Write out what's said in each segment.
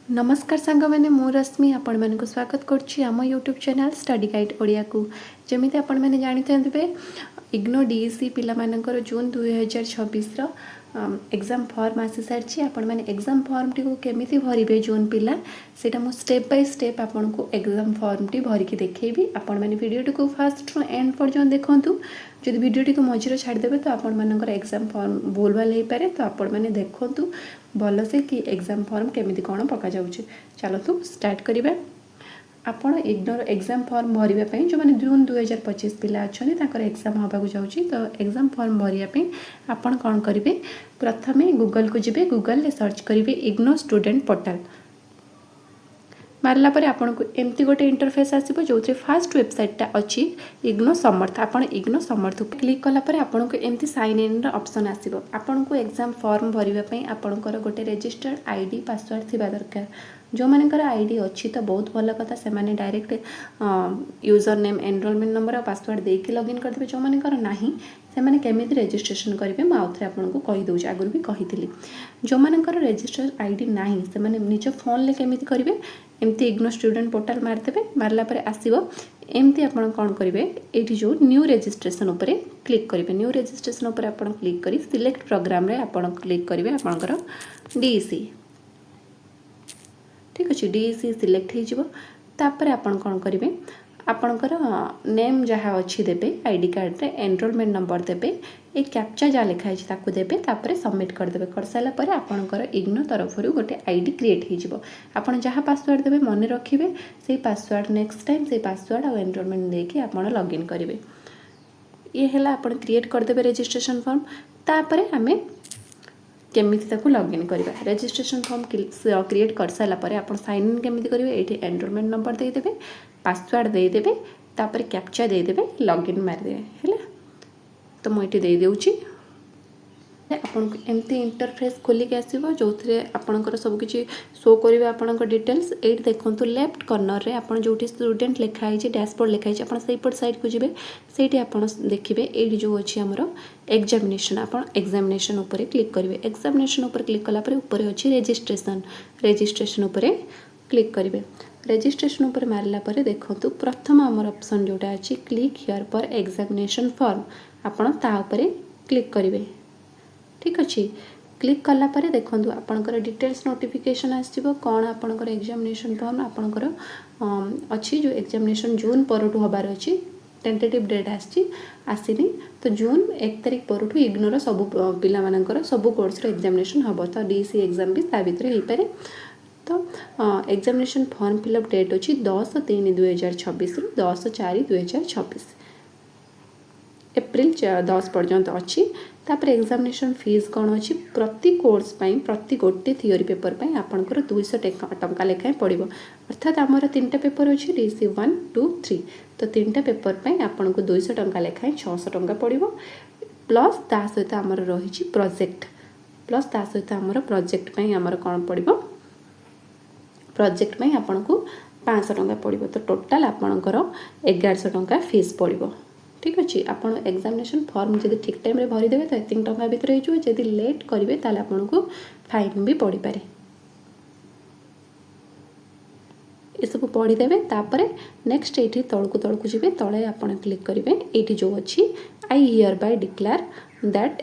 नमस्कार सांग मैंने मु रश्मि आपण मानक स्वागत करुच्ची आम YouTube channel study guide Odia को जमी आपण मैंने जानी थे इग्नो डीसी पिला मानकर जून 2026 एग्जाम फॉर्म आसी सारी आपण मैंने एग्जाम फॉर्म टी केमी भरवे जून पिला सेटा मु स्टेप बाय स्टेप आपण को एग्जाम फॉर्म टी भरिकी देखी आपण मैंने वीडियो टी को फास्ट रु एंड पर्यंत देखूँ जब वीडियो टी को मझीरे छाड़देवे तो आपण मानकर एग्जाम फॉर्म भूल भाल हो पारे तो आपण मैंने देखूँ भल से कि एग्जाम फॉर्म केमिति कौन पका जाउछि। चलतु स्टार्ट करिबा। आपण इग्नोर एग्जाम फॉर्म भरिबा पई जो माने जून 2025 पिला अछनी ताकर एग्जाम होबाकू जाउछि तो एग्जाम फॉर्म भरिया पई आपण कोन करिवे प्रथमे गूगल को जिबे गूगल ले सर्च करिवे इग्नो स्टूडेंट पोर्टल मारला पर आपन को एमती गोटे इंटरफेस आसीबो जो फास्ट वेबसाइट अच्छी इग्नो समर्थ आपण इग्नो समर्थ क्लिक कला पर आपन को एमती साइन इन ऑप्शन आसीबो आपन को एग्जाम फॉर्म भरिबा पई आपनकर गोटे रजिस्टर्ड आईडी पासवर्ड थिबा दरकार जो मानकर आईडी अच्छी तो बहुत भल कथा से माने direct user name enrolment number और पासवर्ड देके लॉगिन कर देबे जो मानकर नाही से माने केमिति रजिस्ट्रेशन करेंगे मैं आउथरे आपन को कहि दउछ आगुर भी कहिथिली जो मानकर रजिस्टर्ड आईडी नाही से माने निज फोन ले केमिति करिवे एमती इग्नो स्टूडेंट पोर्टल मारदेवे मारला पर आसीबो एमती आपण कोन करिवे एठी जो न्यू रजिस्ट्रेशन ऊपर क्लिक करिवे न्यू रजिस्ट्रेशन ऊपर आपण क्लिक करी सिलेक्ट प्रोग्राम रे आपण क्लिक करिवे आपनकर डीसी ठीक अच्छे डीसी सिलेक्ट हो तापर आपण कौन करेंगे आपणकर नेम जहाँ अच्छी देबे आईडी कार्ड रे एनरोलमेंट नंबर देबे ए कैप्चा जहाँ लिखाई ताकू देबे तापर सबमिट करदेबे कर सारा पर आपणकर इग्नो तरफ गोटे आईडी क्रिएट हो आपन जहाँ पासवर्ड देबे मन रखिबे से पासवर्ड नेक्स्ट टाइम से पासवर्ड और एनरोलमेंट देके आपन लॉगिन करेंगे ये है आपन क्रिएट करदेबे रजिस्ट्रेशन फॉर्म तापर आमे केमिति ताकू लॉगिन करबा रजिस्ट्रेशन फॉर्म क्रिएट कर सारा पर आप साइन इन केमिति करेंगे ये एनरोलमेंट नंबर देदेवे पासवर्ड देदेवे तापर कैप्चा देदेवे लॉगिन मारदेवे है तो मुझे दे देउची आपन एमती इंटरफेस खोलिक आसो जो आपणकर सबकि शो करेंगे आपण डिटेल्स ये देखूँ लेफ्ट कॉर्नर रे आपन जो स्टूडेंट लिखाई डैशबोर्ड लिखाई आप सहीपट साइड को जी से आप देखिए ये जो अच्छी आमर एग्जामिनेशन आपन एग्जामिनेशन ऊपर क्लिक करेंगे एग्जामिनेशन ऊपर क्लिक कलापर ऊपर अच्छी रजिस्ट्रेशन ऊपर क्लिक करेंगे रजिस्ट्रेशन ऊपर मारला पर देखो प्रथम आमर ऑप्शन जोटा अच्छी क्लिक हियर पर एग्जामिनेशन फॉर्म आपन ता ऊपर क्लिक करेंगे ठीक अच्छे क्लिक कला पर देखो आपणकर डिटेल्स नोटिफिकेशन आसो कौन आपणकर एग्जामिनेशन फॉर्म आपणकर अच्छी जो एग्जामिनेशन जून परठू हबार अच्छी टेंटेटिव डेट आसनी तो जून 1 तारिख परठू इग्नोर सब पिला सब कोर्स एग्जामिनेशन हम तो डीसी एग्जाम भी ता भीतर हो पारे तो एग्जामिनेशन फॉर्म फिलअप डेट अच्छी 10/3/2026 रु 10/4/2026 एप्रिल 10 पर्यंत अच्छी तापर एग्जामिनेशन फीस कौन अच्छी प्रति कोर्स पाई प्रति गोटे थियोरी पेपर पाई आपनकर 200 टंका लेखाएं पड़ो अर्थात आमर 3टा पेपर अच्छी डीसी 1 2 3 तो 3टा पेपर पाई आपन को 200 टंका लेखाएं 600 टंका पड़ो प्लस ता सहित आमर रही प्रोजेक्ट प्लस ता सहित आमर प्रोजेक्ट पाई आमर कौन पड़ो प्रोजेक्ट पाई आपन को 500 टंका पड़ो तो टोटाल आपनकर 1100 टंका फीस पड़ो ठीक अच्छे आपन एग्जामिनेशन फॉर्म जब ठीक टाइम रे भरी देबे तो एतिक टंका भीतर हो जदि लेट करेंगे ताले आपन को फाइन भी पड़ी पारे ये सब पढ़ीदेवे तापर नेक्स्ट ये तलकू जी तले आपन क्लिक करेंगे ये जो अच्छी I hear bye declare that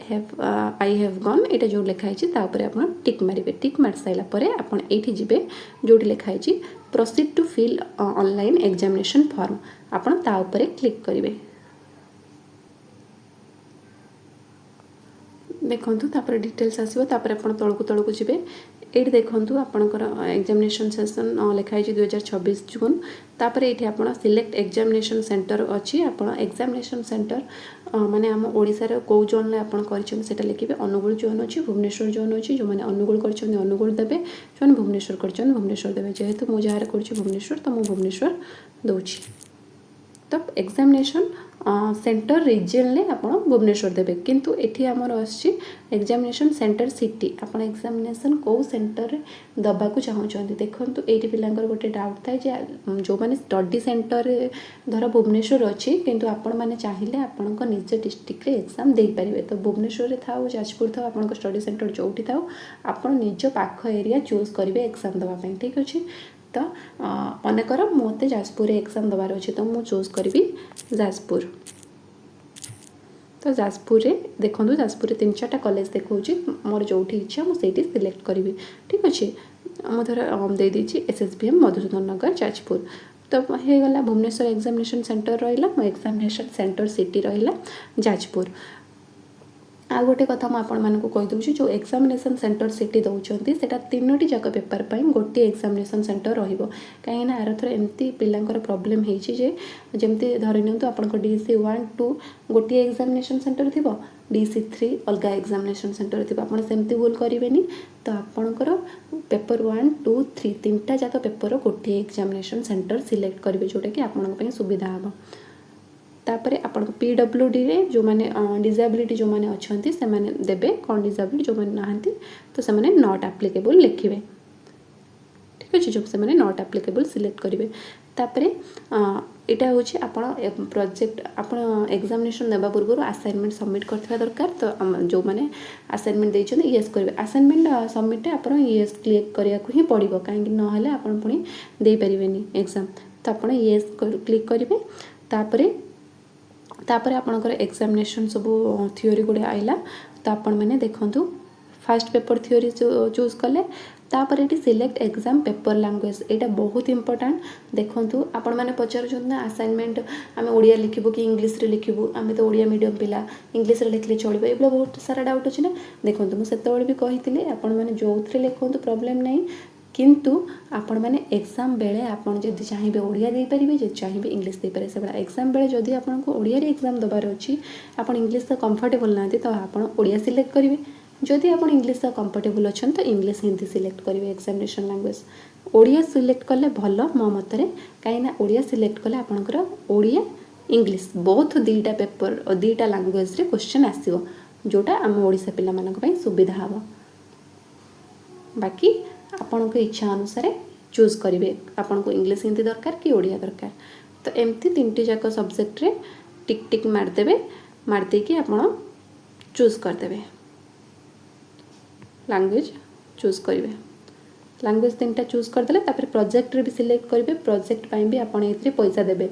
I have gun ये जो लिखाई आप टिक मारे टिक मार सारापर आपन ये जी जो लिखाई proceed to fill online examination form आपन ता ऊपर क्लिक करेंगे देखूँ तापर डिटेल्स आसो तापर आप तलकू जी ये देखूँ आपणकर एग्जामिनेशन सेशन लिखाई 2026 जून तापर ये आप सिलेक्ट एग्जामिनेशन सेंटर अच्छी आप एग्जामिनेशन सेंटर माने आम ओडिशार कौ जोन आप लिखे अनुगुल जोन अच्छी भुवनेश्वर जोन अच्छी जो मैंने अनुगुल कर अनुगुल देवे जो मैंने भुवनेश्वर कर भुवनेश्वर देवे जेहेतु मुझे कर भुवनेश्वर तो मुझे भुवनेश्वर दूची तो एग्जामिनेशन सेंटर रिजन ने आप भुवनेश्वर देवे किंतु एठी आमर आछि एग्जामिनेशन सेंटर सिटी आप एग्जामिनेशन कौ सेंटर दबा को चाहूँगी देखो ये पिलांकर गोटे डाउट थाए जो मैंने स्टडी सेंटर धर भुवनेश्वर अच्छी किंतु आपण मैंने चाहिए आपण निज डिस्ट्रिक्ट रे एग्जाम दे पारे तो भुवनेश्वर थाउ जाजपुर थाउ आपण स्टडी सेंटर जोटी थाउ आपण निज पाख एरिया चूज करेंगे एग्जाम देवाई ठीक अच्छे तो मनकर मत जाजपुर एग्जाम देवार अच्छे तो मुझे चूज करी जाजपुर तो जाजपुर रे देखो जाजपुर 3-4टा कॉलेज देखा मोर जो इच्छा मुझे सिलेक्ट करी ठीक अच्छे मुझे दे दीजिए SSBM मधुसूदन नगर जाजपुर तो हो गला भुवनेश्वर एग्जामिनेशन सेंटर रहा मो एग्जामिनेशन सेंटर सिटी रहा जाजपुर आ गोटे कथा मुझे कहीदे जो एग्जामिनेशन सेंटर सिटी दौरान से 3टी जाक पेपर पर गोटे एग्जामिनेशन सेंटर रहिबो कहीं आर थर एमती पिलांकर प्रॉब्लम होती जमती धरी नियंतु आपन DC 1 2 गोटे एग्जामिनेशन सेंटर थी DC 3 अलग एग्जामिनेशन सेंटर थी आपड़ सेमती भूल करेंगे तो आपणकर पेपर 1 2 3 3टा जाक पेपर गोटे एग्जामिनेशन सेंटर सिलेक्ट करेंगे जोटा कि आपण सुविधा हम तापर आपण PWD रे जो माने डिसेबिलिटी जो माने अछंती से माने देबे कौन डिसेबिलिटी जो माने नाहंती तो से माने नॉट एप्लीकेबल लिखिबे ठीक अछि जो से माने नॉट एप्लीकेबल सिलेक्ट करिवे तापर एटा होछि आपण प्रोजेक्ट आपण एग्जामिनेशन देबा पूर्व असाइनमेंट सबमिट करथिबा दरकार तो जो माने असाइनमेंट दैछन यस करिवे असाइनमेंट सबमिट आपण यस क्लिक करिया को ही पड़िबो काहे कि न हले आपण पुनी दे परिबेनी एग्जाम तो आपण यस क्लिक करिवे तापर आपणकर एग्जामिनेशन सब थियोरी गुड़े आइला तो आपण मैंने देखंतु फास्ट पेपर थियोरी चूज कले तापर ये सिलेक्ट एग्जाम पेपर लैंग्वेज यहाँ बहुत इंपोर्टेंट देखंतु आपण मैंने पचार ना असाइनमेंट आम ओडिया लिखबू कि इंग्लिश रे लिखबू आम तो ओडिया मीडियम पिला इंग्लिश रे लिखले चलिबो ए बहुत सारा डाउट अच्छे ना देखंतु मुझे सेतबेले भी कही आपण मैंने जो लिखंतु प्रॉब्लम नहीं किंतु आपण मैंने एग्जाम बेले आपण जदि चाहिए ओडिया दे पारिबे जे चाहिए इंग्लिश दे पारे से एग्जाम बेले जदि आपण को ओडिया रे एग्जाम दबार अछि आपण इंग्लिश तो कंफर्टेबल नांती तो आपण ओडिया सिलेक्ट करिवे जदि आपण इंग्लिश तो कंफर्टेबल अछन तो इंग्लिश हिंदी सिलेक्ट करिवे एग्जामिनेशन लैंग्वेज ओडिया सिलेक्ट कले भलो मो मतरे काई ना ओडिया सिलेक्ट कले आपणकर ओडिया इंग्लिश बोथ दुईटा पेपर और दुईटा लैंग्वेज रे क्वेश्चन आसीबो जोटा हम ओडिसा पिला मानक पई सुविधा हबो बाकी आपण को इच्छा अनुसार चूज करेंगे आपन को इंग्लिश हिंदी दरकार कि ओडिया दरकार तो एमती 3टी जाक सब्जेक्ट रे टिक टिक मारदेवे मारदे कि आपण चूज करदेवे लैंग्वेज चूज करेंगे लैंग्वेज 3टा चूज करदेले तापर प्रोजेक्ट रे भी सिलेक्ट करेंगे प्रोजेक्ट पाई भी आपण एथरे पैसा देबे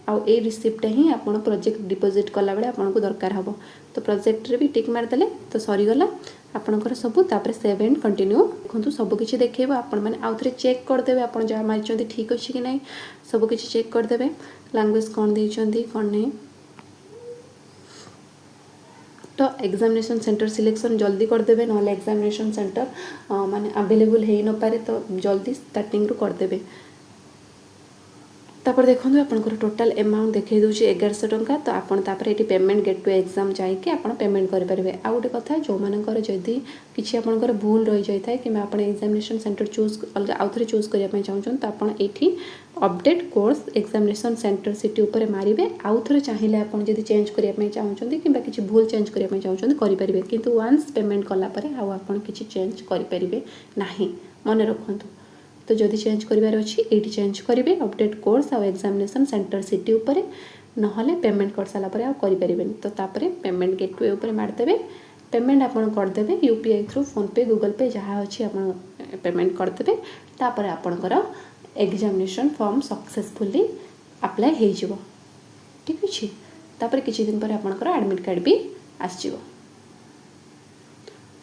आउ ए रिसिप्ट ही आपण प्रोजेक्ट डिपोजिट कला बेले आपण को दरकार हबो तो प्रोजेक्ट रे भी टिक मारदेले तो सरी गला आपणकर सबू तापर सेव एंड कंटिन्यू देखो सब किसी देखो आपण मैंने आउ थे चेक करदे आपण जहाँ मारी ठीक अच्छे कि नहीं सब किसी चेक करदे लैंग्वेज कौन देइछंती कौन नहीं तो एग्जामिनेशन सेंटर सिलेक्शन जल्दी करदे ना एग्जामिनेशन सेंटर माने अवेलेबल हो न पारे तो जल्दी स्टार्टिंग रू करदे तापर देखो आपंकर टोटाल अमाउंट देखई दूसरी 1100 टंका तो आपड़ ये पेमेंट गेट टू एग्जाम जाइए आप पेमेंट करेंगे आउ गोटे कथा जो मानकर जदि किसी आपंकर भूल रही जाए कि आप एग्जामिनेशन सेंटर चूज अलग आउ थे चूज करने चाहूँ तो आप update course examination centre city उपर मारे आउ थे चाहिए आपड़ जब चेंज करने चाहूँगी कि किसी भूल चेंज करने चाहूँगी करेंगे किंतु वन्स पेमेंट कलापर आउ किसी चेंज करेंगे ना मन रखु तो जदि चेंज करार अच्छी ये चेंज करेंगे अपडेट कोर्स आउ एग्जामिनेशन सेंटर सिटी उपरे नहले पेमेंट कर सारा पर करें तो तापर पेमेंट गेटवे उपर मारदेवे पेमेंट आप करदे UPI थ्रू फोनपे गूगल पे जहाँ अच्छी आप पेमेंट करदे तापर आपणकर एग्जामिनेशन फॉर्म सक्सेसफुली अप्लाई हो ठीक अच्छे तापर किसी दिन पर आपणकर एडमिट कार्ड भी आसजिवो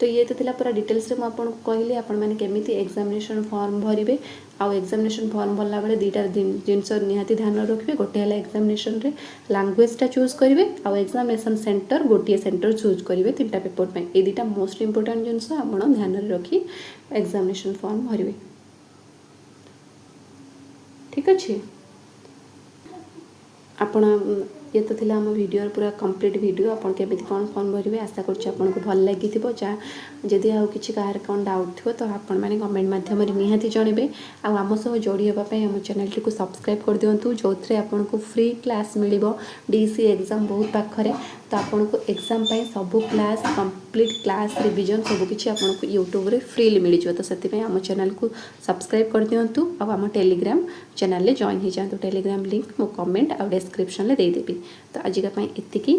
तो ये तो थिला पूरा डिटेल्स रे म आपन कहली आपन माने केमिति एग्जामिनेशन फॉर्म भरिबे आउ एग्जामिनेशन फॉर्म भरला बेले दुईटा जिनस निहाती ध्यान रखिए गोटे है एग्जामिनेशन रे लैंग्वेजटा चूज करेंगे आउ एग्जामिनेशन सेंटर गोटे सेंटर चूज करेंगे 3टा पेपर पे ये दुईटा मोस्ट इंपोर्टेंट जिनस आपन ध्यान रखी एग्जामिनेशन फॉर्म भरिबे ठीक अच्छे आपण ये तो थिला आम वीडियो पूरा कंप्लीट वीडियो आपन केमिति कौन फॉर्म भरिवे आशा करछि आपनको भल लागिथिबो जा जदि आउ किछि काहर कोन डाउट थिबो तो आपन माने कमेंट माध्यम रे निहाती जणेबे आ आम सह जोड़ी हेबा पय हम चैनल टी को सब्सक्राइब कर दियंतु जोथरे आपनको फ्री क्लास मिलिबो डीसी एग्जाम बहुत पाखरे तो आपनको एग्जाम पय सब क्लास कंप्लीट क्लास रिवीजन सब किछि आपनको यूट्यूब रे फ्री मिल जो तो सेति पय आम चैनल को सब्सक्राइब कर दियंतु आ आम टेलीग्राम चैनल ले जॉइन हो जातु टेलीग्राम लिंक मो कमेंट आ डिस्क्रिप्शन ले दे देबी तो आज का पय एतिकी